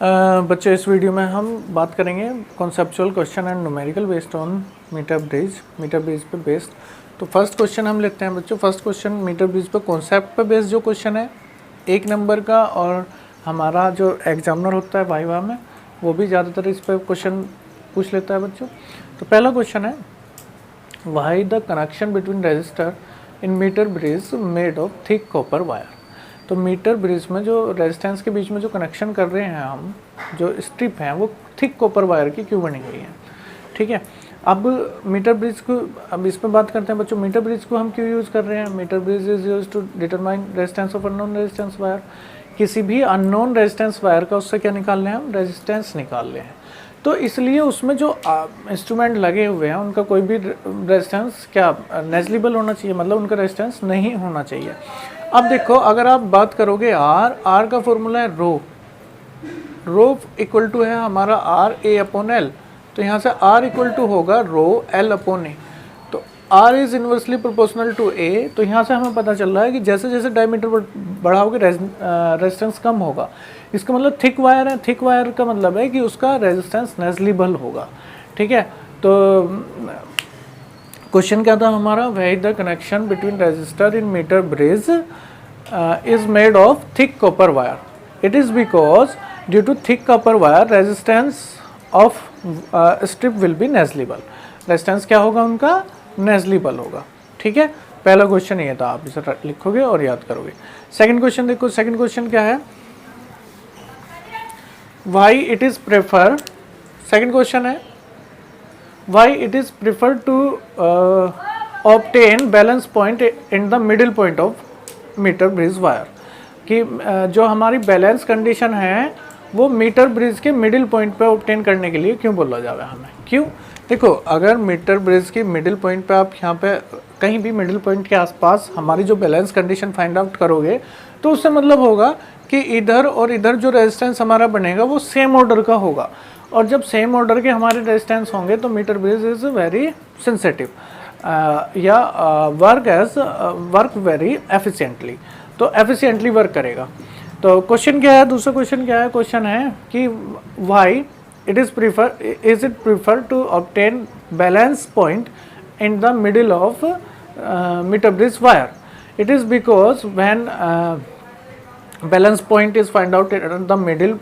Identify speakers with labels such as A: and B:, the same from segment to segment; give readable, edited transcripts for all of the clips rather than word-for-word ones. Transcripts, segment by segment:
A: बच्चों इस वीडियो में हम बात करेंगे conceptual question and numerical based on metre bridge पे बेस्ड। तो फर्स्ट क्वेश्चन हम लेते हैं बच्चों। फर्स्ट क्वेश्चन मीटर ब्रिज पे कॉन्सेप्ट पे बेस्ड जो क्वेश्चन है 1 नंबर का, और हमारा जो एग्जामिनर होता है वाइवा में वो भी ज़्यादातर इस पर क्वेश्चन पूछ लेता है बच्चों। तो पहला क्वेश्चन है, why the connection between resistor in metre bridge made of thick copper wire. तो मीटर ब्रिज में जो रेजिस्टेंस के बीच में जो कनेक्शन कर रहे हैं हम, जो स्ट्रिप हैं वो थिक कॉपर वायर की क्यों बनी हुई है। ठीक है, अब मीटर ब्रिज को, अब इस पर बात करते हैं बच्चों। मीटर ब्रिज को हम क्यों यूज़ कर रहे हैं? Metre bridge is use to determine resistance of unknown resistance wire. किसी भी अननोन रेजिस्टेंस वायर का उससे क्या निकाल रहे हैं हम? रेजिस्टेंस निकाल रहे हैं। तो इसलिए उसमें जो इंस्ट्रूमेंट लगे हुए हैं उनका कोई भी रेजिस्टेंस क्या नेग्लिजिबल होना चाहिए, मतलब उनका रेजिस्टेंस नहीं होना चाहिए। अब देखो, अगर आप बात करोगे आर का फॉर्मूला है रो इक्वल टू है हमारा आर ए अपॉन एल। तो यहाँ से आर इक्वल टू होगा रो एल अपॉन ए। तो R is inversely proportional to A. तो यहाँ से हमें पता चल रहा है कि जैसे जैसे डायमीटर बढ़ाओगे रेजिस्टेंस कम होगा। इसका मतलब थिक वायर है, थिक वायर का मतलब है कि उसका रेजिस्टेंस नेग्लिजिबल होगा। ठीक है, तो क्वेश्चन क्या था हमारा? Why the connection between resistor in metre bridge is made of thick copper wire. It is because due to thick copper wire resistance of strip will be negligible. Resistance क्या होगा उनका? नेग्लिजिबल होगा। ठीक है, पहला क्वेश्चन ये था, आप इसे लिखोगे और याद करोगे। सेकंड क्वेश्चन देखो, सेकंड क्वेश्चन क्या है? Why it is prefer, second question है why it is preferred to obtain balance point in the middle point of meter bridge wire। कि जो हमारी बैलेंस कंडीशन है वो मीटर ब्रिज के मिडिल पॉइंट पे ऑब्टेन करने के लिए क्यों बोला जावे हमें? क्यों? देखो, अगर मीटर ब्रिज की मिडिल पॉइंट पे आप यहाँ पे कहीं भी मिडिल पॉइंट के आसपास हमारी जो बैलेंस कंडीशन फाइंड आउट करोगे तो उससे मतलब होगा कि इधर और इधर जो रेजिस्टेंस हमारा बनेगा वो सेम ऑर्डर का होगा। और जब सेम ऑर्डर के हमारे रेजिस्टेंस होंगे तो metre bridge is very sensitive या वर्क वेरी एफिशिएंटली। तो एफिशिएंटली वर्क करेगा। तो क्वेश्चन क्या है? दूसरा क्वेश्चन क्या है? क्वेश्चन है कि why it is prefer to obtain balance point in the middle of metre bridge wire. It is because when balance point is find out at the middle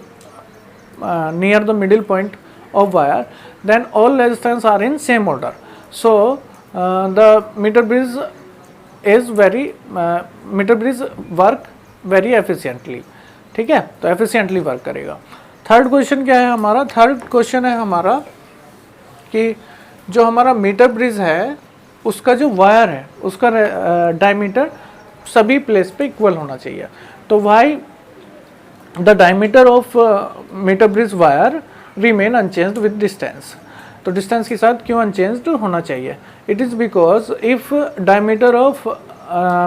A: near the middle point of wire, then all resistance are in same order. So the meter bridge is meter bridge work very efficiently। ठीक है, तो efficiently work करेगा। Third question क्या है हमारा? Third question है हमारा कि जो हमारा मीटर ब्रिज है उसका जो वायर है उसका डायमीटर सभी प्लेस पे इक्वल होना चाहिए। तो Y the diameter of meter bridge wire remain unchanged with distance। तो डिस्टेंस के साथ क्यों अनचेंज्ड होना चाहिए? It is because if diameter of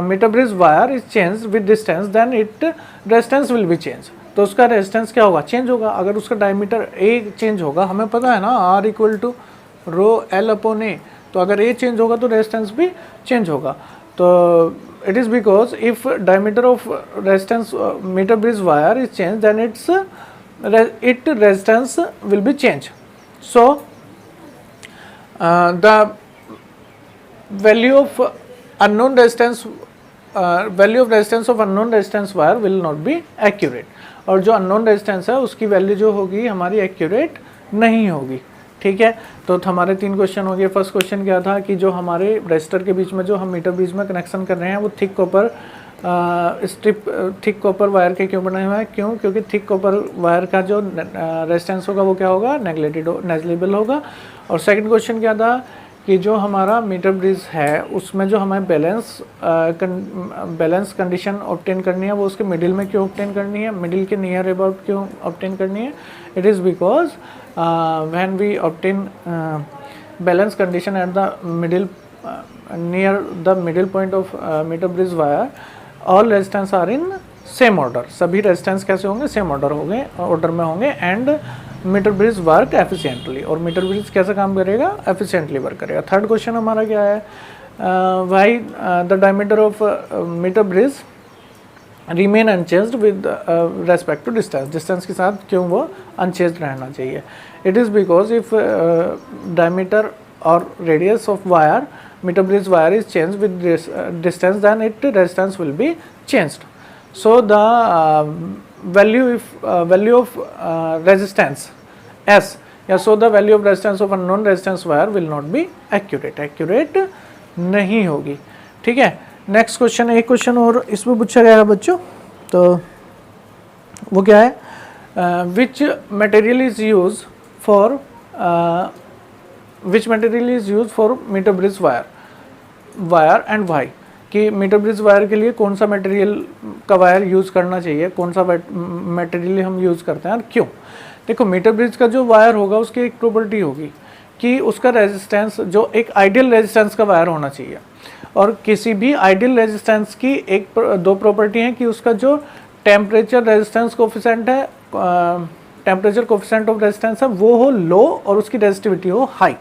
A: metre bridge wire is change with distance then it resistance will be change. तो उसका resistance क्या होगा? चेंज होगा। अगर उसका डायमीटर ए चेंज होगा, हमें पता है ना R equal to rho L upon A. तो अगर ए चेंज होगा तो रेजिस्टेंस भी चेंज होगा। तो it is because if diameter of resistance meter bridge wire is changed then its resistance will be changed. So the value of unknown resistance of unknown resistance wire will not be accurate। और जो unknown resistance है उसकी value जो होगी हमारी accurate नहीं होगी। ठीक है, तो हमारे 3 क्वेश्चन हो गए। फर्स्ट क्वेश्चन क्या था कि जो हमारे रेजिस्टर के बीच में जो हम मीटर ब्रिज में कनेक्शन कर रहे हैं वो थिक कॉपर वायर के क्यों बने हुए हैं? क्यों? क्योंकि थिक कॉपर वायर का जो रेजिस्टेंस होगा वो क्या होगा? नेग्लिजिबल होगा। और सेकंड क्वेश्चन क्या था कि जो हमारा मीटर ब्रिज है उसमें जो हमें बैलेंस कंडीशन ऑब्टेन करनी है वो उसके मिडिल में क्यों ऑब्टेन करनी है? मिडिल के नियर अबाउट क्यों ऑब्टेन करनी है? It is because when we obtain balance condition at the middle near the middle point of meter bridge wire, all resistance are in same order। सभी resistance कैसे होंगे? Same order में होंगे and metre bridge work efficiently. और metre bridge कैसे काम करेगा? Efficiently work करेगा। थर्ड क्वेश्चन हमारा क्या है? Why the diameter of metre bridge remain unchanged with respect to distance, distance के साथ क्यों वो अनचेंज्ड रहना चाहिए? It is because if diameter और radius of wire, metre bridge wire is change with distance, then it resistance will be changed. So the value of resistance S, या so the value of resistance of unknown resistance wire will not be accurate नहीं होगी. ठीक है. Next question, एक question और इसमें पूछा गया है बच्चों, तो वो क्या है? Which material is use for metre bridge wire and why, कि मीटर ब्रिज वायर के लिए कौन सा मटेरियल का वायर यूज़ करना चाहिए, कौन सा मटेरियल हम यूज़ करते हैं और क्यों. देखो, मीटर ब्रिज का जो वायर होगा उसकी एक प्रॉपर्टी होगी कि उसका रेजिस्टेंस जो एक आइडियल रेजिस्टेंस का वायर होना चाहिए, और किसी भी आइडियल रेजिस्टेंस की दो प्रॉपर्टी हैं कि उसका जो टेम्परेचर रेजिस्टेंस कोफिशिएंट है, टेम्परेचर कोफिशिएंट ऑफ रेजिस्टेंस है वो हो लो और उसकी रेजिस्टिविटी हो हाई.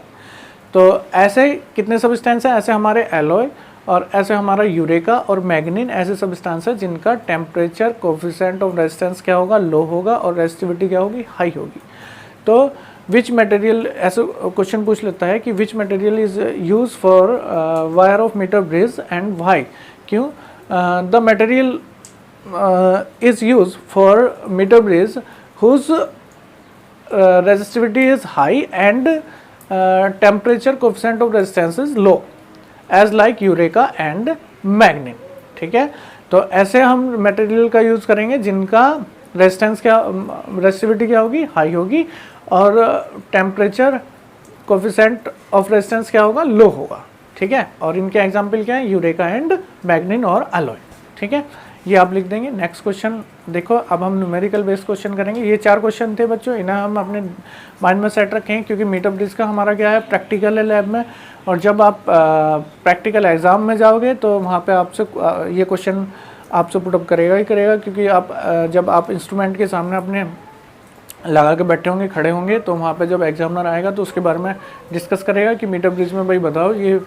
A: तो ऐसे कितने सब्सटेंस हैं? ऐसे हमारे एलॉय और ऐसे हमारा यूरेका और मैग्नीन ऐसे सब्सटेंस है जिनका टेम्परेचर कोफिशिएंट ऑफ रेजिस्टेंस क्या होगा? लो होगा, और रेजिस्टिविटी क्या होगी? हाई होगी. तो विच मटेरियल, ऐसे क्वेश्चन पूछ लेता है कि which material is use for wire of metre bridge and why, क्यों? The material is use for metre bridge whose resistivity is high and temperature coefficient of resistance is low as like eureka and manganin. ठीक है. तो ऐसे हम material का use करेंगे जिनका resistance क्या, रेजिस्टिविटी क्या होगी? हाई होगी, और टेम्परेचर कोफिशिएंट ऑफ रेजिस्टेंस क्या होगा? लो होगा. ठीक है. और इनके एग्जांपल क्या है? यूरेका एंड मैग्नीन और अलॉय. ठीक है. ये आप लिख देंगे. नेक्स्ट क्वेश्चन देखो, अब हम न्यूमेरिकल बेस्ड क्वेश्चन करेंगे. ये 4 क्वेश्चन थे बच्चों, इन्हें हम अपने माइंड में सेट रखें क्योंकि मीटर ब्रिज का हमारा क्या है? प्रैक्टिकल है लैब में, और जब आप प्रैक्टिकल एग्ज़ाम में जाओगे तो वहाँ पे आपसे ये क्वेश्चन आपसे पुटअप करेगा ही करेगा, क्योंकि आप जब आप इंस्ट्रूमेंट के सामने अपने लगा के बैठे होंगे, खड़े होंगे, तो वहाँ पे जब एग्जामिनर आएगा तो उसके बारे में डिस्कस करेगा कि मीटर ब्रिज में भाई बताओ ये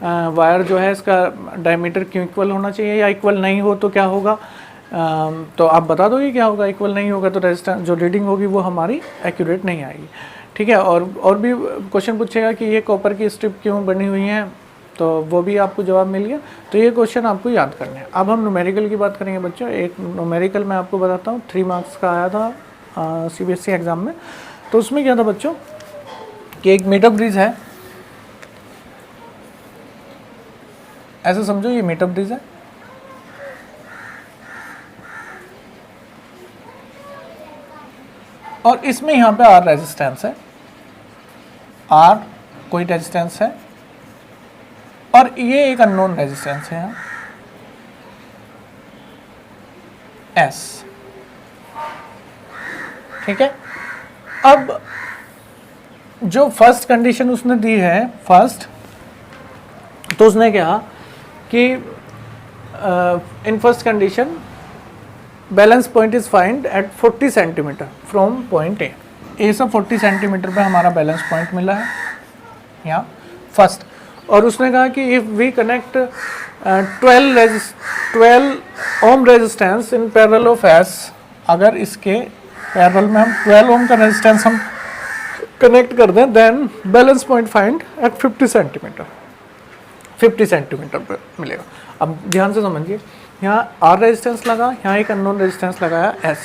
A: वायर जो है इसका डायमीटर क्यों इक्वल होना चाहिए, या इक्वल नहीं हो तो क्या होगा. तो आप बता दोगे क्या होगा. इक्वल नहीं होगा तो रेजिस्टेंस जो रीडिंग होगी वो हमारी एक्यूरेट नहीं आएगी. ठीक है. और भी क्वेश्चन पूछेगा कि ये कॉपर की स्ट्रिप क्यों बनी हुई है, तो वो भी आपको जवाब मिल गया. तो ये क्वेश्चन आपको याद करने हैं. अब हम न्यूमेरिकल की बात करेंगे बच्चों. एक न्यूमेरिकल मैं आपको बताता हूँ, 3 मार्क्स का आया था CBSE एग्ज़ाम में. तो उसमें क्या था बच्चों कि एक मीटर ब्रिज है, ऐसे समझो ये मीटर ब्रिज है, और इसमें यहाँ पे R रेजिस्टेंस है, R कोई रेजिस्टेंस है, और ये एक अननोन रेजिस्टेंस है यहाँ S. ठीक है. अब जो फर्स्ट कंडीशन उसने दी है फर्स्ट, तो उसने कहा कि in first condition balance point is find at 40 centimetre from point A से 40 सेंटीमीटर पे हमारा बैलेंस पॉइंट मिला है यहाँ फर्स्ट. और उसने कहा कि if we connect 12 ohm resistance in parallel of S, अगर इसके पैरेलल में हम 12 ओम का रेजिस्टेंस हम कनेक्ट कर दें, then balance point find at 50 centimetre पे मिलेगा. अब ध्यान से समझिए, यहाँ R रेजिस्टेंस लगा, यहाँ एक अननोन रेजिस्टेंस लगाया S.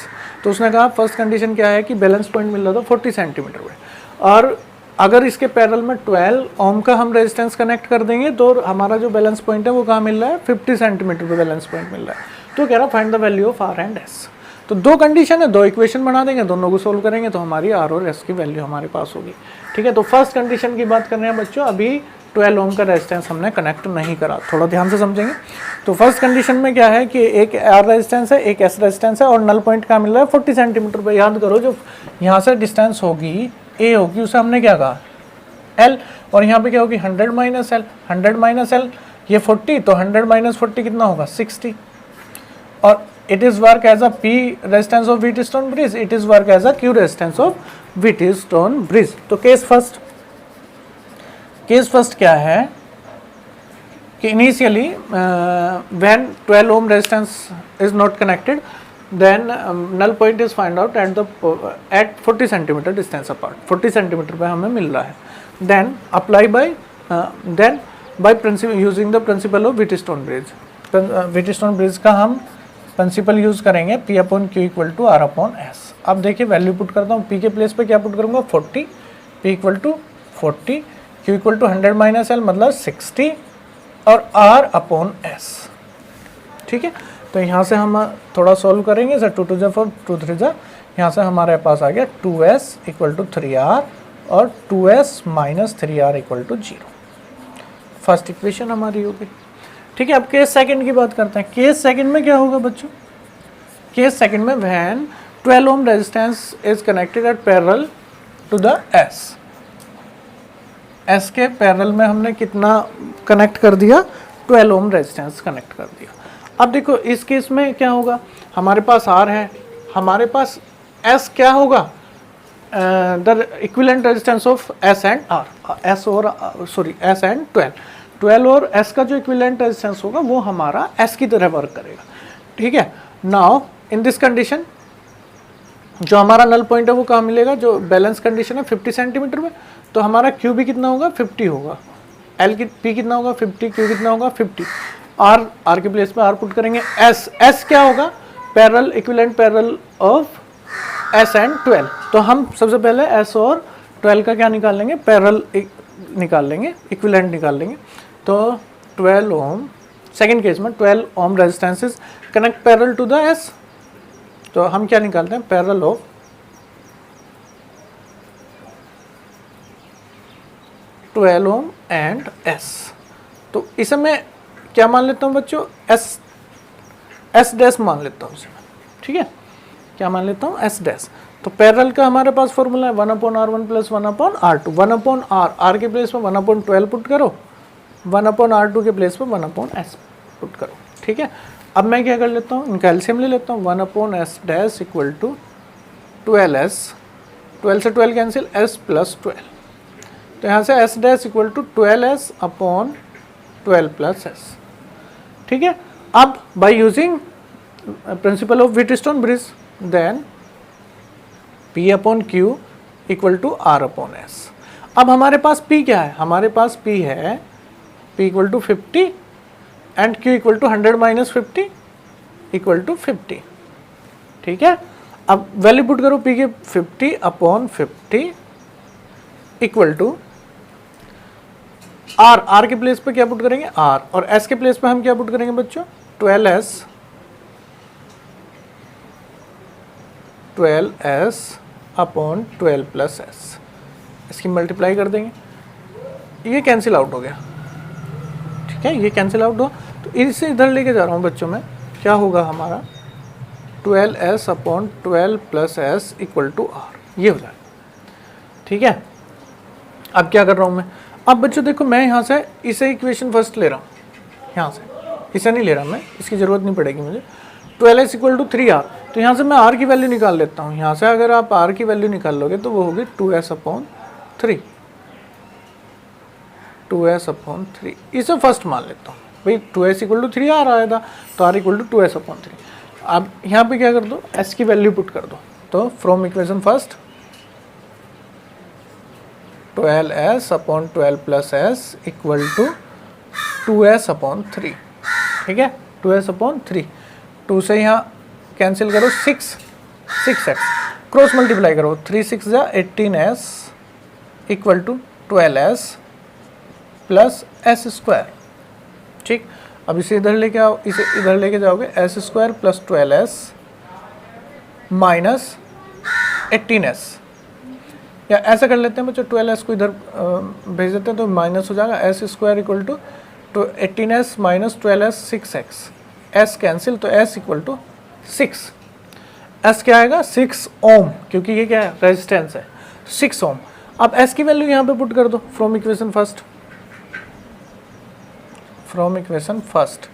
A: तो उसने कहा फर्स्ट कंडीशन क्या है कि बैलेंस पॉइंट मिल रहा था 40 सेंटीमीटर पे, और अगर इसके पैरेलल में 12 ओम का हम रेजिस्टेंस कनेक्ट कर देंगे तो हमारा जो बैलेंस पॉइंट है वो कहाँ मिल रहा है? 50 सेंटीमीटर पे बैलेंस पॉइंट मिल रहा है. तो कह रहा find the value of R and S. तो 2 कंडीशन है, 2 इक्वेशन बना देंगे, दोनों को सोल्व करेंगे तो हमारी R और S की वैल्यू हमारे पास होगी. ठीक है. तो फर्स्ट कंडीशन की बात कर रहे हैं बच्चों, अभी 12 ओम का रेजिस्टेंस हमने कनेक्ट नहीं करा. थोड़ा ध्यान से समझेंगे. तो फर्स्ट कंडीशन में क्या है कि एक R रेजिस्टेंस है, एक S रेजिस्टेंस है, और नल पॉइंट क्या मिल रहा है? 40 सेंटीमीटर पे. याद करो, जो यहाँ से डिस्टेंस होगी A होगी, उसे हमने क्या कहा? L. और यहाँ पे क्या होगी? 100 माइनस L. 100 माइनस L, ये 40, तो 100 माइनस 40 कितना होगा? 60. और it is work as a P resistance of Wheatstone bridge, it is work as a Q resistance of Wheatstone bridge. तो केस फर्स्ट क्या है कि initially when 12 ohm resistance is not connected, then null point is find out at 40 centimeter distance apart. 40 centimeter पे हमें मिल रहा है. Then apply by principle using the principle of Wheatstone bridge. Wheatstone bridge का हम principle use करेंगे P upon Q equal to R upon S. अब देखिए value put करता हूँ. P के प्लेस पे क्या पुट करूँगा 40, P equal to 40, Q equal to 100 minus L मतलब 60 और R अपॉन S. ठीक है, तो यहाँ से हम थोड़ा सॉल्व करेंगे सर. 2 2 जा 4, 2 3 जा, यहाँ से हमारे पास आ गया 2S इक्वल टू 3R और 2S minus 3R equal to 0. First equation हमारी होगी. ठीक है, अब केस सेकंड की बात करते हैं. केस सेकंड में क्या होगा बच्चों? केस सेकंड में when 12 ohm resistance is connected at parallel to the S के पैरेलल में हमने कितना कनेक्ट कर दिया? 12 ओम रेजिस्टेंस कनेक्ट कर दिया. अब देखो इस केस में क्या होगा, हमारे पास R है, हमारे पास S क्या होगा? The equivalent resistance of S and R, S and 12 और S का जो इक्विवेलेंट रेजिस्टेंस होगा वो हमारा S की तरह वर्क करेगा. ठीक है, नाउ इन दिस कंडीशन जो हमारा नल पॉइंट है वो कहाँ मिलेगा? जो बैलेंस कंडीशन है 50 सेंटीमीटर में, तो हमारा Q भी कितना होगा? 50 होगा. P कितना होगा? 50. Q कितना होगा? 50. R के प्लेस पे R पुट करेंगे. S क्या होगा? Parallel, equivalent parallel of S and 12. तो हम सबसे पहले S और 12 का क्या निकाल लेंगे? पैरेलल निकाल लेंगे, इक्विवेलेंट निकाल लेंगे. तो 12 ओम, सेकेंड केस में 12 ohm resistances connect parallel to the S. तो हम क्या निकालते हैं? Parallel of 12 ohm and S. तो इसे मैं क्या मान लेता हूँ बच्चों? S डैश मान लेता हूँ इसे. ठीक है, क्या मान लेता हूँ? S dash. तो पैरेलल का हमारे पास फॉर्मूला है 1/R1 प्लस 1/R2. 1/R के प्लेस पे 1/12 पुट करो, 1/R2 के प्लेस पे 1/S पुट करो. ठीक है, अब मैं क्या कर लेता हूँ? इनका एलसीएम ले लेता हूँ. 1/S dash equal to 12S, 12 से 12 कैंसिल, S प्लस 12. तो यहाँ से S dash equal to 12S upon 12 plus S. ठीक है, अब by using principle of Wheatstone bridge then P upon Q equal to R upon S. अब हमारे पास P क्या है? हमारे पास P है P equal to 50 and Q equal to 100 minus 50 equal to 50. ठीक है, अब वैल्यू पुट करो P के 50 अपॉन 50 इक्वल टू R के प्लेस पे क्या पुट करेंगे? R. और S के प्लेस पे हम क्या पुट करेंगे बच्चों? 12S upon 12 plus S. इसकी मल्टीप्लाई कर देंगे, ये कैंसिल आउट हो गया. ठीक है, ये कैंसिल आउट हुआ. तो इसे इधर लेके जा रहा हूँ बच्चों में. क्या होगा हमारा? 12S upon 12 plus S equal to R. ये हो जाएगा. ठीक है, अब क्या कर रहा हूँ मैं? अब बच्चों देखो, मैं यहाँ से इसे इक्वेशन फर्स्ट ले रहा हूँ. यहाँ से इसे नहीं ले रहा मैं, इसकी ज़रूरत नहीं पड़ेगी मुझे. 12S equal to 3R. तो यहाँ से मैं R की वैल्यू निकाल लेता हूँ. यहाँ से अगर आप R की वैल्यू निकाल लोगे तो वो होगी 2S अपॉन 3. 2S अपॉन 3 इसे फर्स्ट मान लेता हूँ भाई. 2S इक्वल टू 3R आया था, तो R equal to 2S upon 3. अब यहाँ पे क्या कर दो? S की वैल्यू पुट कर दो. तो from equation first 12S upon 12 plus S equal to 2S upon 3. ठीक है, 2S अपॉन 3. 2 से यहाँ कैंसिल करो 6x क्रॉस मल्टीप्लाई करो. 3 6 जा 18S equal to 12S plus S square. ठीक, अब इसे इधर लेके आओ, इसे इधर लेके जाओगे. S square plus 12S minus 18S. या ऐसा कर लेते हैं बच्चों, 12S को इधर भेज देते हैं तो माइनस हो जाएगा. S square equal to 18S minus 12S 6x. S cancel, तो S इक्वल टू 6. S क्या आएगा? 6 ओम, क्योंकि ये क्या है? रेजिस्टेंस है. 6 ओम. अब S की वैल्यू यहाँ पे पुट कर दो फ्रॉम इक्वेशन फर्स्ट.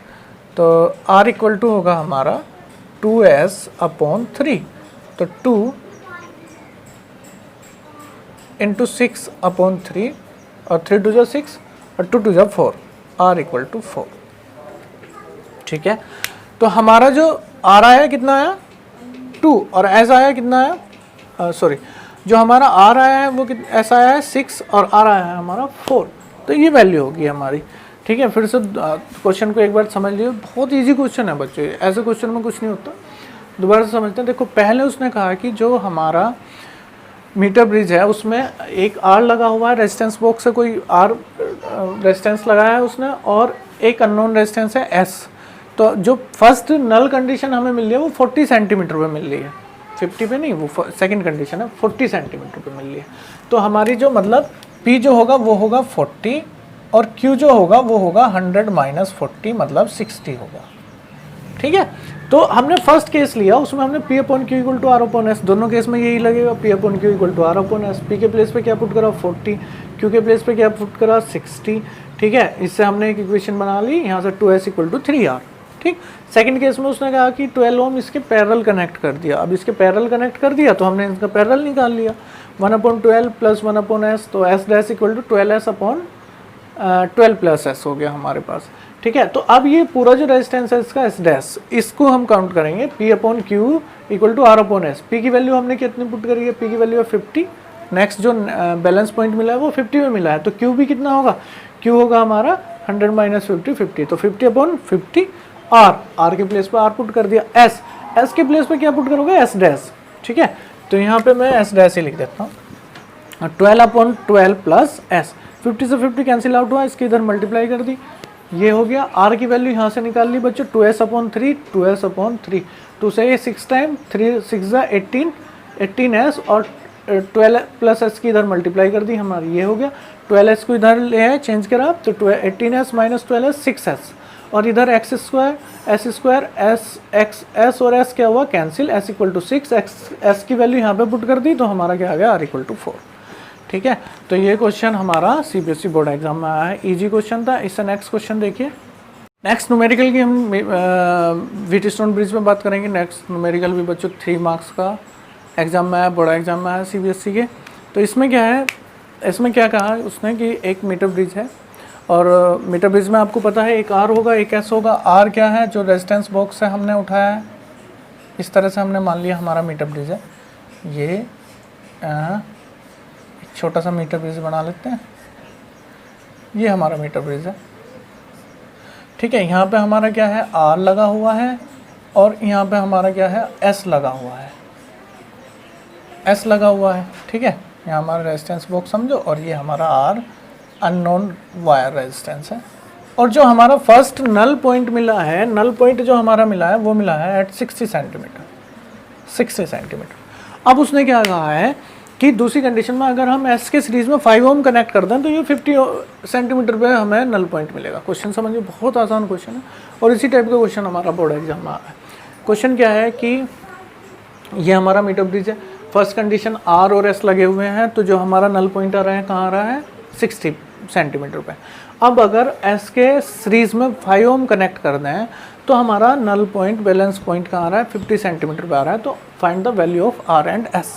A: तो R इक्वल टू होगा हमारा 2S अपॉन 3. तो 2 इंटू 6 अपॉन 3 और 3 2 जा 6 और 2 2 जा 4. R equal to 4. ठीक है, तो हमारा जो आर आया कितना आया 2 और एस आया कितना आया सॉरी जो हमारा आर आया है वो एस आया है 6 और आर आया है हमारा 4। तो ये वैल्यू होगी हमारी। ठीक है, फिर से क्वेश्चन को एक बार समझ लियो, बहुत इजी क्वेश्चन है बच्चों, ऐसे क्वेश्चन में कुछ नहीं होता। दोबारा से समझते हैं। देखो पहले उसने कहा कि जो हमारा मीटर ब्रिज है उसमें एक आर लगा हुआ है, रेजिस्टेंस बॉक्स से कोई आर रेजिस्टेंस लगाया है उसने, और एक अननोन रेजिस्टेंस है एस। तो जो फर्स्ट नल कंडीशन हमें मिल रही है वो 40 सेंटीमीटर पे मिल रही है, 50 पे नहीं, वो सेकंड कंडीशन है 40 सेंटीमीटर पे मिल रही है। तो हमारी जो मतलब P जो होगा वो होगा 40 और Q जो होगा वो होगा 100 माइनस 40 मतलब 60 होगा। ठीक है, तो हमने फर्स्ट केस लिया, उसमें हमने P upon Q equal to R upon S, दोनों केस में यही लगेगा, P upon Q equal to R upon S। P के प्लेस पे क्या पुट करा 40, Q के प्लेस पे क्या पुट करा 60। ठीक है, इससे हमने एक इक्वेशन बना ली, यहाँ से 2S इक्वल टू 3R। ठीक, सेकंड केस में उसने कहा कि 12 ओम इसके पैरेलल कनेक्ट कर दिया। अब इसके पैरेलल कनेक्ट कर दिया तो हमने इसका पैरेलल निकाल लिया, 1 अपॉन 12 प्लस 1 अपॉन S, तो S dash equal to 12S upon 12 plus S हो गया हमारे पास। ठीक है, तो अब ये पूरा जो रेजिस्टेंस है इसका S डैश, इसको हम काउंट करेंगे P upon Q equal to R upon S। P की वैल्यू हमने कितनी पुट करी है, P की वैल्यू है 50, नेक्स्ट जो बैलेंस पॉइंट मिला है वो 50 में मिला है, तो Q भी कितना होगा, Q होगा हमारा 100 माइनस 50 50, तो 50 अपॉन 50 R के प्लेस पे R पुट कर दिया, S के प्लेस पे क्या पुट करोगे S डैश। ठीक है, तो यहाँ पे मैं S डैश ही लिख देता हूँ, 12 अपॉन 12 प्लस S, 50 से 50 कैंसिल आउट हुआ, इसकी इधर मल्टीप्लाई कर दी, ये हो गया। R की वैल्यू यहाँ से निकाल ली बच्चों, 2S अपॉन 3, 2S अपॉन 3, 2 से ये 6 टाइम, 3 6 18, 18S और 12 प्लस S की इधर मल्टीप्लाई कर दी हमारी, ये हो गया। 12S को इधर ले आए चेंज करा, तो 18S माइनस 12S 6S, और इधर x square S square S x S और एस क्या हुआ cancel, S equal to 6, S की वैल्यू यहाँ पे पुट कर दी तो हमारा क्या आ गया आर इक्वल टू 4। ठीक है, तो ये क्वेश्चन हमारा सीबीएसई बोर्ड एग्जाम में आया है, इजी क्वेश्चन था। इससे नेक्स्ट क्वेश्चन देखिए, नेक्स्ट न्यूमेरिकल की हम व्हीटस्टोन ब्रिज में बात करेंगे। नेक्स्ट न्यूमेरिकल भी बच्चों 3 मार्क्स का एग्जाम में आया, बोर्ड एग्जाम में आया सीबीएसई के। तो इसमें क्या है, इसमें क्या कहा है उसने कि एक मीटर ब्रिज है, और मीटर ब्रिज में आपको पता है एक आर होगा एक एस होगा। आर क्या है, जो रेजिस्टेंस बॉक्स से हमने उठाया है, इस तरह से हमने मान लिया हमारा मीटर ब्रिज है, ये एक छोटा सा मीटर ब्रिज बना लेते हैं, ये हमारा मीटर ब्रिज है। ठीक है, यहाँ पे हमारा क्या है आर लगा हुआ है, और यहाँ पे हमारा क्या है एस लगा हुआ है, एस लगा हुआ है। ठीक है, यहाँ हमारा रेजिस्टेंस बॉक्स समझो, और ये हमारा आर अननोन वायर रेजिस्टेंस है। और जो हमारा फर्स्ट नल पॉइंट मिला है, नल पॉइंट जो हमारा मिला है वो मिला है एट 60 सेंटीमीटर, 60 सेंटीमीटर। अब उसने क्या कहा है कि दूसरी कंडीशन में अगर हम एस के सीरीज में 5 ओम कनेक्ट कर दें तो ये 50 सेंटीमीटर पे हमें नल पॉइंट मिलेगा। क्वेश्चन समझिए, बहुत आसान क्वेश्चन है, और इसी टाइप का क्वेश्चन हमारा बोर्ड एग्जाम में आ रहा है। क्वेश्चन क्या है कि ये हमारा मीटर ब्रिज है, फर्स्ट कंडीशन आर और एस लगे हुए हैं, तो जो हमारा नल पॉइंट आ रहा है कहाँ आ रहा है 60 सेंटीमीटर पे। अब अगर एस के सीरीज में 5 ओम कनेक्ट कर दें तो हमारा नल पॉइंट बैलेंस पॉइंट कहाँ आ रहा है 50 सेंटीमीटर पे आ रहा है। तो find the value of R and S,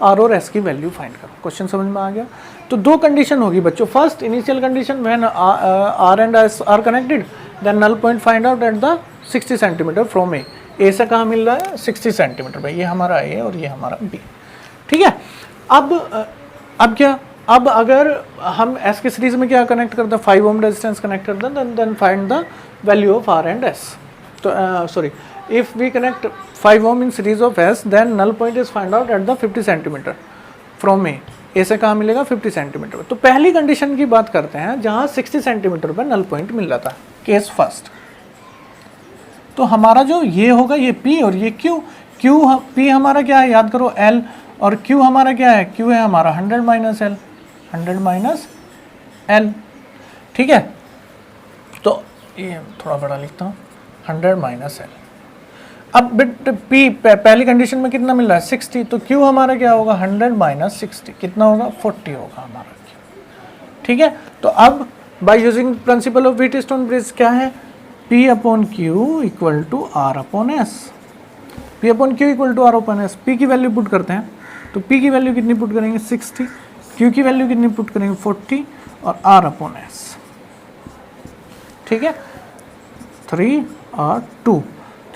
A: R और एस की वैल्यू फाइंड करो। क्वेश्चन समझ में आ गया। तो दो कंडीशन होगी बच्चों, first initial condition when R and S are connected, then null point find out at the 60 centimetre from A से कहाँ मिल रहा है 60 सेंटीमीटर पे, ये हमारा ए और ये हमारा बी। ठीक है, अब क्या, अब अगर हम एस की सीरीज में क्या कनेक्ट करते हैं 5 ओम रेजिस्टेंस कनेक्ट करते हैं, then find the value of R and S. तो sorry, if we connect 5 ohm in series of S, then null point is find out at the 50 centimetre from A से कहाँ मिलेगा 50 centimetre. तो पहली condition की बात करते हैं जहाँ 60 सेंटीमीटर पर नल पॉइंट मिल रहा था, केस फर्स्ट। तो हमारा जो ये होगा ये P और ये Q, P हमारा क्या है याद करो L, और Q हमारा क्या है, Q है हमारा 100 माइनस L, 100 माइनस L। ठीक है, तो ये थोड़ा बड़ा लिखता हूँ 100 माइनस L। अब बिट P पहली कंडीशन में कितना मिल रहा है 60, तो Q हमारा क्या होगा 100 माइनस 60 कितना होगा 40 होगा हमारा Q। ठीक है, तो अब by using principle of Wheatstone bridge क्या है, P upon Q equal to R upon S, P upon Q equal to R upon S। P की वैल्यू पुट करते हैं, तो P की वैल्यू कितनी पुट करेंगे 60, Q की वैल्यू कितनी पुट करेंगे 40 और R अपॉन S। ठीक है, 3 और 2,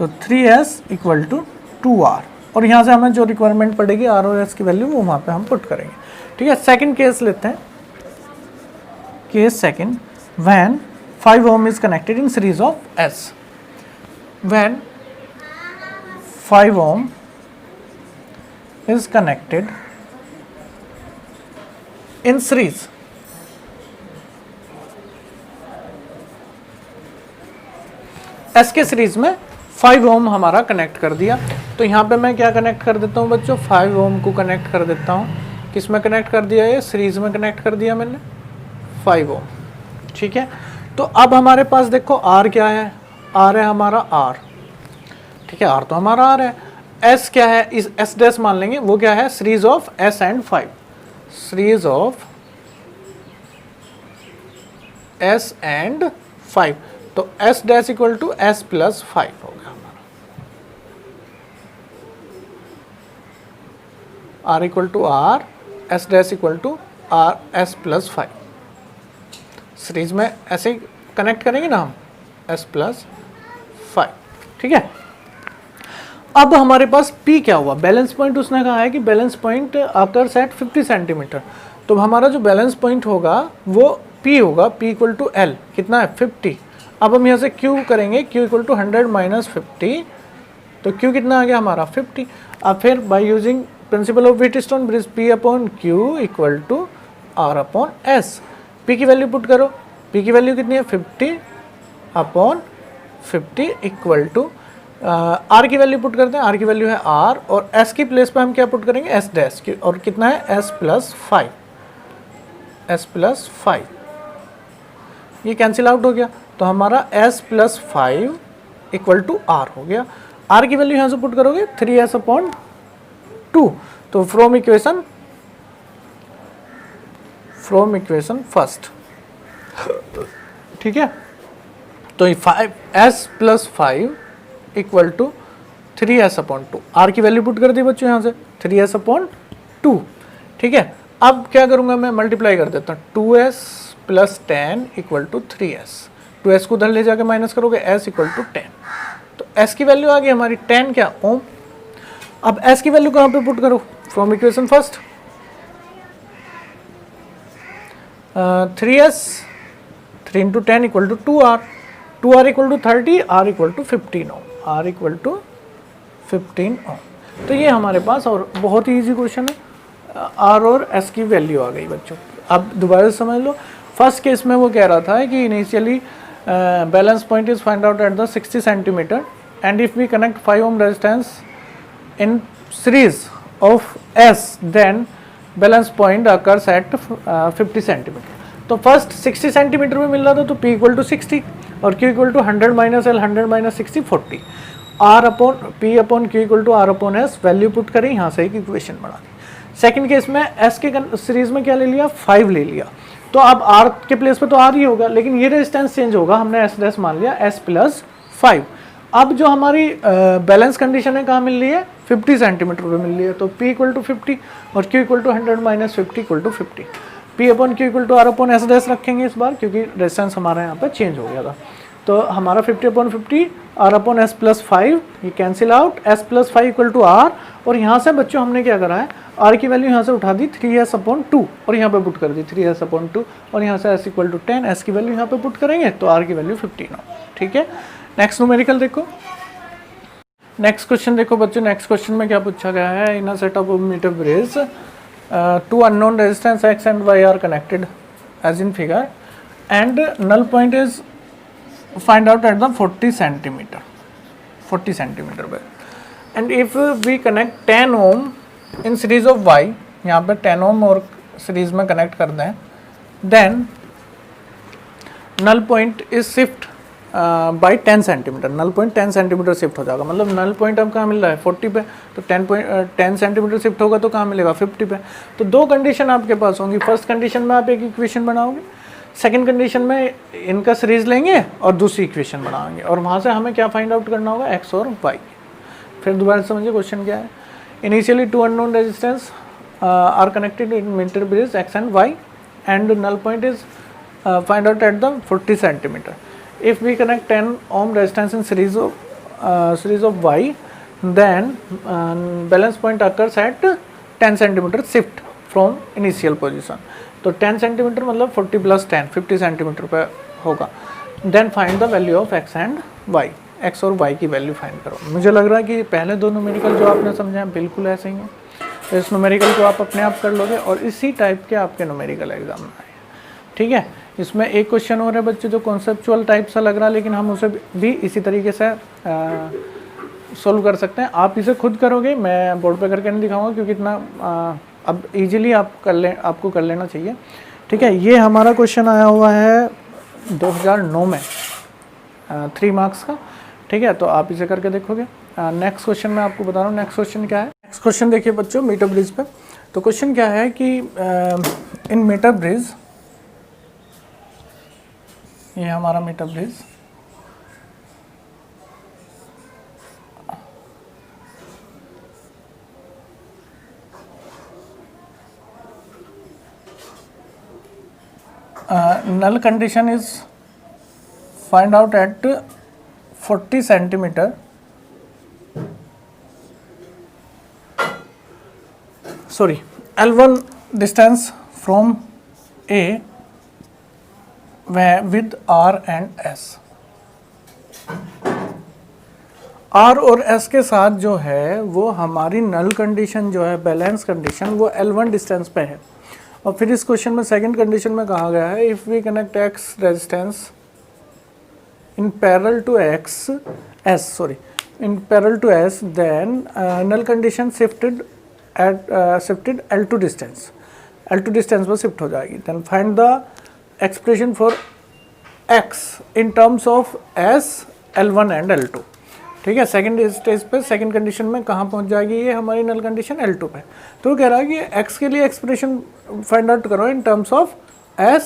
A: तो 3s इक्वल टू 2r, और यहाँ से हमें जो रिक्वायरमेंट पड़ेगी r और s की वैल्यू वो वहाँ पे हम पुट करेंगे। ठीक है, सेकंड केस लेते हैं, case second, when 5 ohm is connected in series of s, when 5 ohm is connected in series, s के सीरीज में 5 ohm हमारा कनेक्ट कर दिया। तो यहाँ पे मैं क्या कनेक्ट कर देता हूँ बच्चों, 5 ohm को कनेक्ट कर देता हूँ। किस में कनेक्ट कर दिया, ये सीरीज में कनेक्ट कर दिया मैंने 5 ohm। ठीक है, तो अब हमारे पास देखो R क्या है, R है हमारा R। ठीक है, R तो हमारा R है। S क्या है, इस S डैश मान लेंगे, वो क्या है, series of S and 5, series of S and 5। तो S dash equal to S plus 5 हो गया हमारा, R equal to R, S dash equal to R S plus 5। Series में ऐसे ही कनेक्ट करेंगे ना हम, S प्लस 5। ठीक है, अब हमारे पास P क्या हुआ, बैलेंस पॉइंट उसने कहा है कि balance point occurs at 50 centimetre. तो हमारा जो बैलेंस पॉइंट होगा वो P होगा, P इक्वल टू L, कितना है 50। अब हम यहाँ से Q करेंगे, Q इक्वल टू 100 माइनस 50, तो Q कितना आ गया हमारा 50। अब फिर by using principle of Wheatstone bridge, P upon Q equal to R upon S। P की वैल्यू पुट करो, P की वैल्यू कितनी है 50 अपॉन 50 इक्वल टू R की वैल्यू पुट करते हैं, R की वैल्यू है R, और S की प्लेस पे हम क्या पुट करेंगे, S डैश, और कितना है S प्लस 5, S प्लस 5, ये कैंसिल आउट हो गया। तो हमारा S plus 5 equal to R हो गया। R की वैल्यू यहाँ से पुट करोगे 3s अपॉन 2। तो फ्रॉम इक्वेशन फर्स्ट, ठीक है, तो 5s plus 5 equal to 3s upon 2। R की वैल्यू पुट कर दी बच्चों यहाँ से 3s अपॉन 2। ठीक है, अब क्या करूँगा मैं, मल्टीप्लाई कर देता हूँ, 2s plus 10 equal to 3s। 2s को उधर ले जाके माइनस करोगे, s इक्वल टू 10। तो s की वैल्यू आ गई हमारी 10 क्या, ओम। अब s की वैल्यू कहाँ पे पुट करो, from equation first, 3s 3 into 10 equal to 2r, 2r equal to 30, r equal to 15 ohm, r equal to 15 ohm. तो ये हमारे पास, और बहुत ही ईजी क्वेश्चन है, r और s की वैल्यू आ गई बच्चों। अब दोबारा समझ लो, फर्स्ट केस में वो कह रहा था कि initially balance point is find out at the 60 centimetre and if we connect 5 ohm resistance in series of s then balance point occurs at 50 centimetre. तो फर्स्ट 60 सेंटीमीटर में मिल रहा था, तो P इक्वल टू 60 और Q equal to 100 minus L, 100 minus 60 40, R upon P upon Q equal to R upon S, value put करें, यहाँ से एक इक्वेशन बना दी। सेकंड केस में S के सीरीज में क्या ले लिया, 5 ले लिया, तो अब R के प्लेस पे तो R ही होगा, लेकिन ये रेजिस्टेंस चेंज होगा, हमने S डैश मान लिया S प्लस 5। अब जो हमारी बैलेंस कंडीशन है कहाँ मिल रही है, 50 सेंटीमीटर पे मिल रही है, तो P इक्वल टू 50 और Q equal to 100 minus 50 equal to 50। P upon Q equal to R upon S dash रखेंगे इस बार, क्योंकि रेजिस्टेंस हमारा यहाँ पे चेंज हो गया था। तो हमारा 50 upon 50 R upon S plus 5, ये cancel out, S plus 5 equal to R, और यहाँ से बच्चों हमने क्या करा है, R की वैल्यू यहाँ से उठा दी 3s अपॉन 2 और यहाँ पे पुट कर दी 3s अपॉन 2, और यहाँ से S इक्वल टू 10, S की वैल्यू यहाँ पे पुट करेंगे तो R की वैल्यू 15 हो। ठीक है, नेक्स्ट न्यूमेरिकल देखो, नेक्स्ट क्वेश्चन देखो बच्चों। नेक्स्ट क्वेश्चन में क्या पूछा गया है, in a set of metre bridge two unknown resistance x and y are connected as in figure and null point is find out at the 40 centimetre पे, and if we connect 10 ohm in series of y, यहाँ पे 10 ओम और series में connect कर दें, then null point is shift by 10 centimetre, null point 10 centimetre shift हो जाएगा। मतलब नल पॉइंट अब कहाँ मिल रहा है 40 पे, तो 10 सेंटीमीटर शिफ्ट होगा तो कहाँ मिलेगा 50 पे। तो दो कंडीशन आपके पास होंगी, फर्स्ट कंडीशन में आप एक इक्वेशन बनाओगे, सेकंड कंडीशन में इनका सीरीज लेंगे और दूसरी इक्वेशन बनाएंगे, और वहाँ से हमें क्या फाइंड आउट करना होगा, x और y। फिर दोबारा समझिए क्वेश्चन क्या है, initially two unknown resistance are connected in metre bridge x and y and null point is find out at the 40 centimetre. If we connect 10 ohm resistance in series of series of y, then balance point occurs at 10 cm shift from initial position. तो 10 centimetre मतलब 40 plus 10 50 centimetre पे होगा. Then find the value of x and y. x और y की value find करो. मुझे लग रहा है कि पहले दो न्यूमेरिकल जो आपने समझा है बिल्कुल ऐसे ही हैं. तो इस न्यूमेरिकल को आप अपने आप कर लोगे और इसी टाइप के आपके न्यूमेरिकल एग्जाम में आए. ठीक है. इसमें एक क्वेश्चन और है बच्चे जो कॉन्सेप्चुअल टाइप सा लग रहा है, लेकिन हम उसे भी इसी तरीके से सोल्व कर सकते हैं. आप इसे खुद करोगे, मैं बोर्ड पे करके नहीं दिखाऊंगा क्योंकि इतना अब इजीली आपको कर लेना चाहिए. ठीक है. ये हमारा क्वेश्चन आया हुआ है 2009 में 3 मार्क्स का. ठीक है. तो आप इसे करके देखोगे. नेक्स्ट क्वेश्चन मैं आपको बता रहा हूँ. नेक्स्ट क्वेश्चन क्या है. नेक्स्ट क्वेश्चन देखिए बच्चों मीटर ब्रिज पे. तो क्वेश्चन क्या है कि इन मीटर ब्रिज, ये हमारा metre bridge, null condition is find out at 40 centimeter L1 distance from A with R and S. R और S के साथ जो है वो हमारी नल कंडीशन जो है, बैलेंस कंडीशन, वो L1 डिस्टेंस पे है. और फिर इस क्वेश्चन में सेकंड कंडीशन में कहा गया है if we connect X resistance in parallel to S then null condition shifted L2 distance पर शिफ्ट हो जाएगी. Then find the expression for X in terms of S, L1 and L2. ठीक है. Second stage पे second condition में कहाँ पहुँच जाएगी ये हमारी नल कंडीशन L2 पे. तो कह रहा है कि x के लिए एक्सप्रेशन फाइंड आउट करो इन terms of S,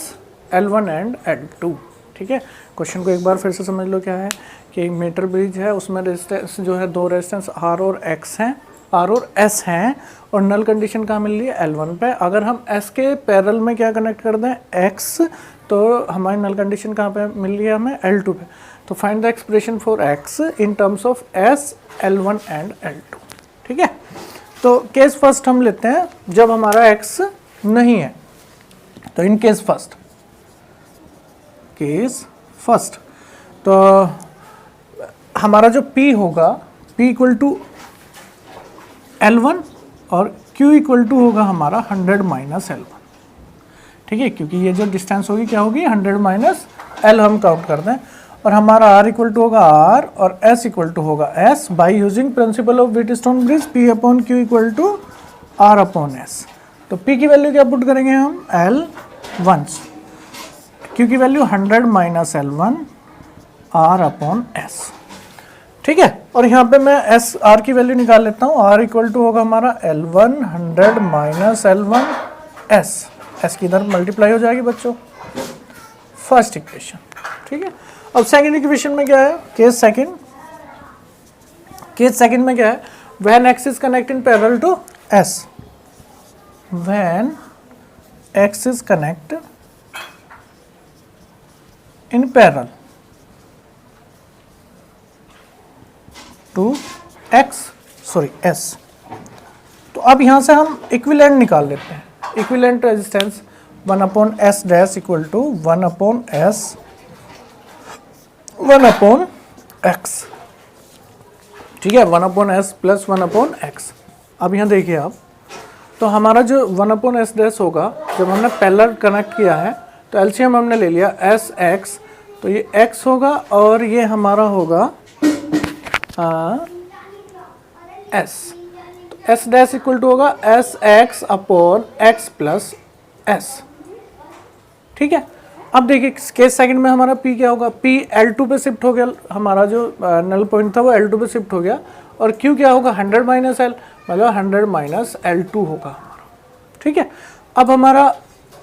A: L1 and L2. ठीक है. क्वेश्चन को एक बार फिर से समझ लो. क्या है कि मीटर ब्रिज है, उसमें रेजिस्टेंस जो है दो रेजिस्टेंस R और X हैं, R और S हैं, और नल कंडीशन कहाँ मिल रही है L1 पे. अगर हम S के पैरेलल में क्या कनेक्ट कर दें X, तो हमारी नल कंडीशन कहाँ पे मिल रही है हमें L2 पे. तो find the expression for X in terms of S, L1 and L2. ठीक है. तो केस फर्स्ट हम लेते हैं जब हमारा X नहीं है. तो इन केस फर्स्ट तो हमारा जो P होगा, P इक्वल टू L1 और Q इक्वल टू होगा हमारा 100 माइनस L1. ठीक है. क्योंकि ये जो डिस्टेंस होगी क्या होगी 100 माइनस L हम काउंट कर दें. और हमारा R इक्वल टू होगा R और S इक्वल टू होगा S. By using principle of Wheatstone bridge P upon Q equal to R upon S. तो P की वैल्यू क्या पुट करेंगे हम L1, Q की value 100 minus L1, R upon S. ठीक है. और यहाँ पे मैं S R की वैल्यू निकाल लेता हूँ. R इक्वल टू होगा हमारा L1 100 minus L1 S. S की इधर मल्टीप्लाई हो जाएगी बच्चों. First equation. ठीक है. अब सेकंड इक्वेशन में क्या है, केस सेकंड में क्या है, when X is connect in parallel to S, when X is connect in parallel to S. तो अब यहां से हम इक्विवेलेंट निकाल लेते हैं. Equivalent resistance 1 upon S dash equal to 1 upon S 1 upon X. ठीक है. 1 upon S plus 1 upon X. अब यहाँ देखिए आप, तो हमारा जो 1 अपॉन S डैश होगा, जब हमने पैरेलल कनेक्ट किया है तो एलसीएम हमने ले लिया SX. तो ये X होगा और ये हमारा होगा S. तो S डैश इक्वल टू होगा SX upon X plus S. ठीक है. अब देखिए केस सेकंड में हमारा P क्या होगा, P L2 पे शिफ्ट हो गया, हमारा जो नल पॉइंट था वो L2 पे शिफ्ट हो गया. और Q क्या होगा 100 माइनस L, मतलब 100 माइनस L2 होगा हमारा. ठीक है. अब हमारा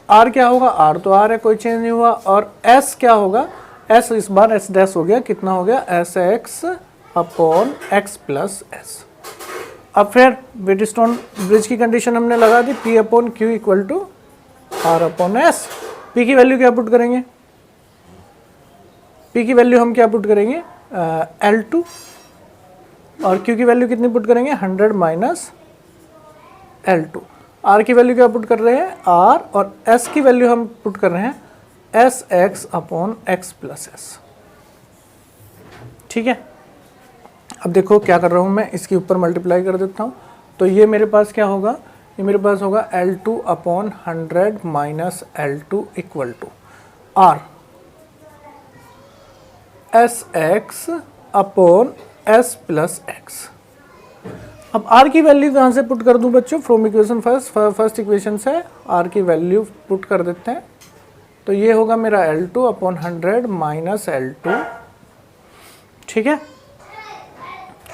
A: R क्या होगा, R तो R है, कोई चेंज नहीं हुआ. और S क्या होगा, S इस बार S डैश हो गया, कितना हो गया SX upon X plus S. अब फिर व्हीटस्टोन ब्रिज की कंडीशन हमने लगा दी, P upon Q equal to R upon S. P की वैल्यू क्या पुट करेंगे, P की वैल्यू हम क्या पुट करेंगे L2 और Q की वैल्यू कितनी पुट करेंगे 100 माइनस L2। R की वैल्यू क्या पुट कर रहे हैं R, और S की वैल्यू हम पुट कर रहे हैं SX upon X plus S। ठीक है, अब देखो क्या कर रहा हूँ मैं, इसके ऊपर मल्टीप्लाई कर देता हूँ। तो ये मेरे पास क्या होगा, ये मेरे पास होगा L2 upon 100 minus L2 equal to R SX upon S plus X। अब R की वैल्यू कहाँ से पुट कर दूं बच्चों, फ्रॉम इक्वेशन फर्स्ट इक्वेशन से R की वैल्यू पुट कर देते हैं। तो ये होगा मेरा L2 अपॉन 100 माइनस L2, ठीक है,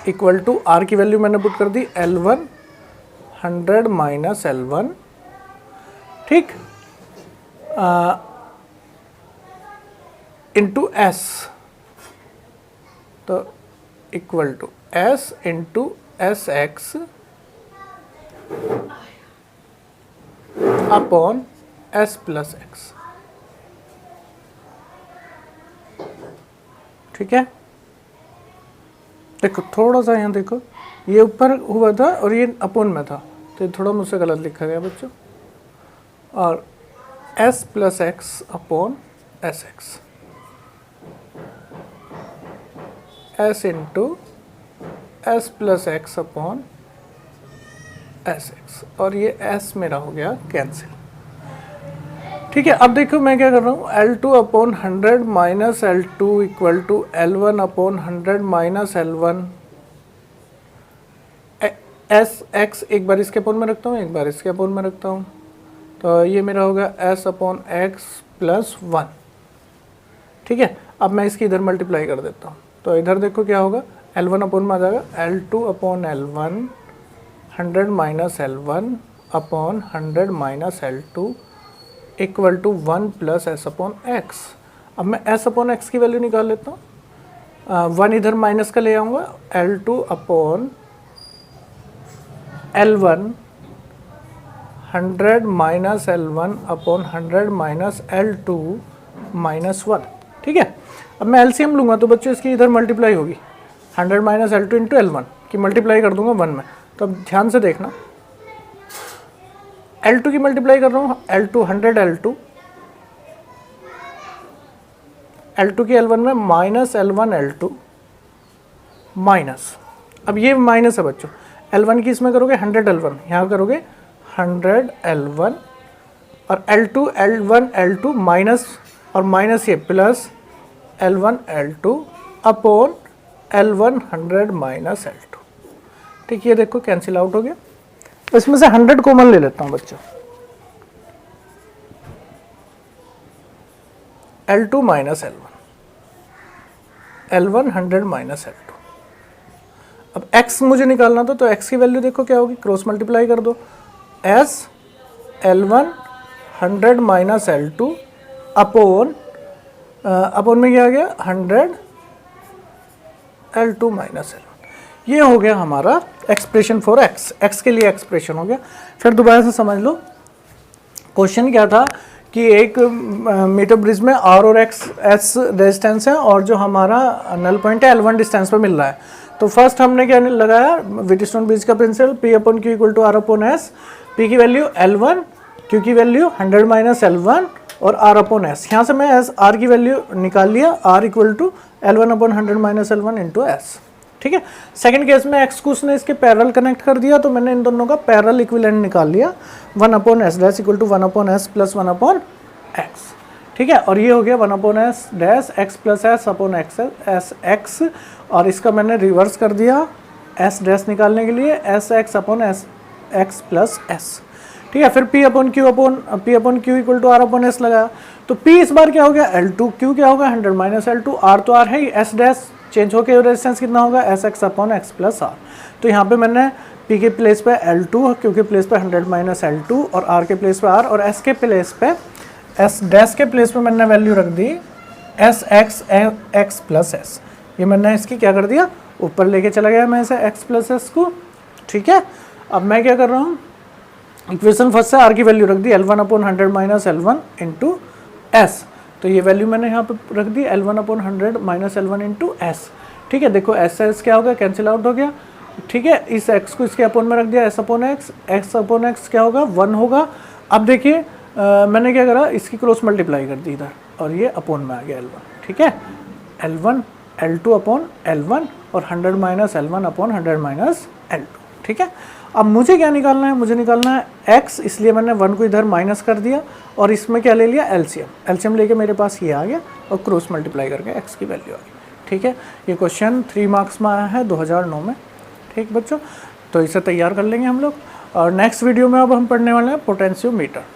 A: इक्वल टू R की वैल्यू मैंने पुट कर दी L1 100 माइनस L1, ठीक, इंटू S, तो equal to S into SX upon S plus X। ठीक है, देखो थोड़ा सा यहाँ देखो, ये ऊपर हुआ था और ये अपॉन में था, तो ये थोड़ा मुझसे गलत लिखा गया बच्चों। और S plus x upon S x, S into S plus x upon S X, और ये S मेरा हो गया कैंसिल। ठीक है, अब देखो मैं क्या कर रहा हूँ, L2 upon 100 minus L2 equal to L1 upon 100 minus L1 S X, एक बार इसके अपॉन में रखता हूँ, एक बार इसके अपॉन में रखता हूँ, तो ये मेरा होगा S अपॉन एक्स प्लस 1। ठीक है, अब मैं इसकी इधर मल्टीप्लाई कर देता हूँ, तो इधर देखो क्या होगा, L1 अपॉन में आ जाएगा L2 upon L1 100 minus L1 upon 100 minus L2 equal to 1 plus S upon X. अब मैं एस अपॉन एक्स की वैल्यू निकाल लेता हूँ, 1 इधर माइनस का ले आऊँगा, L2 upon L1 100 minus L1 upon 100 minus L2 minus 1। ठीक है, अब मैं एलसीएम लूँगा तो बच्चों इसकी इधर मल्टीप्लाई होगी, 100 माइनस L2 इंटू L1 की मल्टीप्लाई कर दूंगा 1 में। तो अब ध्यान से देखना, L2 की मल्टीप्लाई कर रहा हूँ, L2 100 L2 की L1 में माइनस L1 L2 माइनस, अब ये माइनस है बच्चों, L1 की इसमें करोगे 100 L1, यहाँ करोगे 100 L1 और L2 L1 L2 माइनस और माइनस ये plus L1 L2 upon L1 100 minus L2। ठीक, ये देखो कैंसिल आउट हो गया। तो इसमें से 100 कॉमन ले लेता हूं बच्चों, L2 minus L1 100 minus L2। अब x मुझे निकालना था, तो x की वैल्यू देखो क्या होगी, क्रॉस मल्टीप्लाई कर दो, S L1 100 minus L2 upon upon में क्या आ गया 100 L2 माइनस L1। ये हो गया हमारा एक्सप्रेशन फॉर x, x के लिए एक्सप्रेशन हो गया। फिर दोबारा से समझ लो, क्वेश्चन क्या था कि एक मीटर ब्रिज में r और s रेजिस्टेंस है और जो हमारा नल पॉइंट है L1 डिस्टेंस पर मिल रहा है। तो फर्स्ट हमने क्या लगाया, व्हीटस्टोन ब्रिज का principle P upon Q equal to R upon S, P की वैल्यू L1, Q की वैल्यू 100 माइनस L1 और R अपॉन S। यहाँ से मैं R की वैल्यू निकाल लिया, R equal to L1 upon 100 minus L1 into S। ठीक है, सेकंड केस में x को उसने इसके पैरेलल कनेक्ट कर दिया, तो मैंने इन दोनों का पैरेलल इक्विवेलेंट निकाल लिया, 1 upon S dash equal to 1 upon S plus 1 upon X. ठीक है, और ये हो गया 1 upon S dash X plus S upon X S X, और इसका मैंने रिवर्स कर दिया एस डैश निकालने के लिए, S X upon S X plus S. ठीक है, फिर P upon Q equal to R upon S लगाया, तो P इस बार क्या हो गया L2, Q क्या होगा 100 माइनस L2, R तो R है ही, S डैश चेंज होकर रेजिस्टेंस कितना होगा S X upon X plus R. तो यहाँ पे मैंने P के प्लेस पे L2, Q के प्लेस पे 100 माइनस L2 और R के प्लेस पे R और S के प्लेस पे S डैश के प्लेस पे मैंने वैल्यू रख दी S X X plus S. ये मैंने इसकी क्या कर दिया, ऊपर लेके चला गया मैं इसे एक्स प्लस एस को। ठीक है, अब मैं क्या कर रहा हूँ, इक्वेशन फर्स्ट से R की वैल्यू रख दी L1 upon 100 minus L1 into S, तो ये वैल्यू मैंने यहाँ पे रख दी L1 upon 100 minus L1 into S. ठीक है, देखो एस एस क्या हो गया, कैंसिल आउट हो गया। ठीक है, इस एक्स को इसके अपोन में रख दिया, S upon x, x upon x क्या होगा 1 होगा। अब देखिए मैंने क्या करा, इसकी क्रॉस मल्टीप्लाई कर दी इधर और ये अपोन में आ गया L1। ठीक है, L1 L2 अपॉन L1 और 100 minus L1 upon 100 minus L2। ठीक है, अब मुझे क्या निकालना है, मुझे निकालना है x, इसलिए मैंने 1 को इधर माइनस कर दिया और इसमें क्या ले लिया एलसीएम, एलसीएम लेके मेरे पास ये आ गया और क्रॉस मल्टीप्लाई करके x की वैल्यू आ गई। ठीक है, ये क्वेश्चन 3 मार्क्स में आया है 2009 में। ठीक बच्चों, तो इसे तैयार कर लेंगे हम लोग और नेक्स्ट वीडियो में अब हम पढ़ने वाले हैं पोटेंशियोमीटर।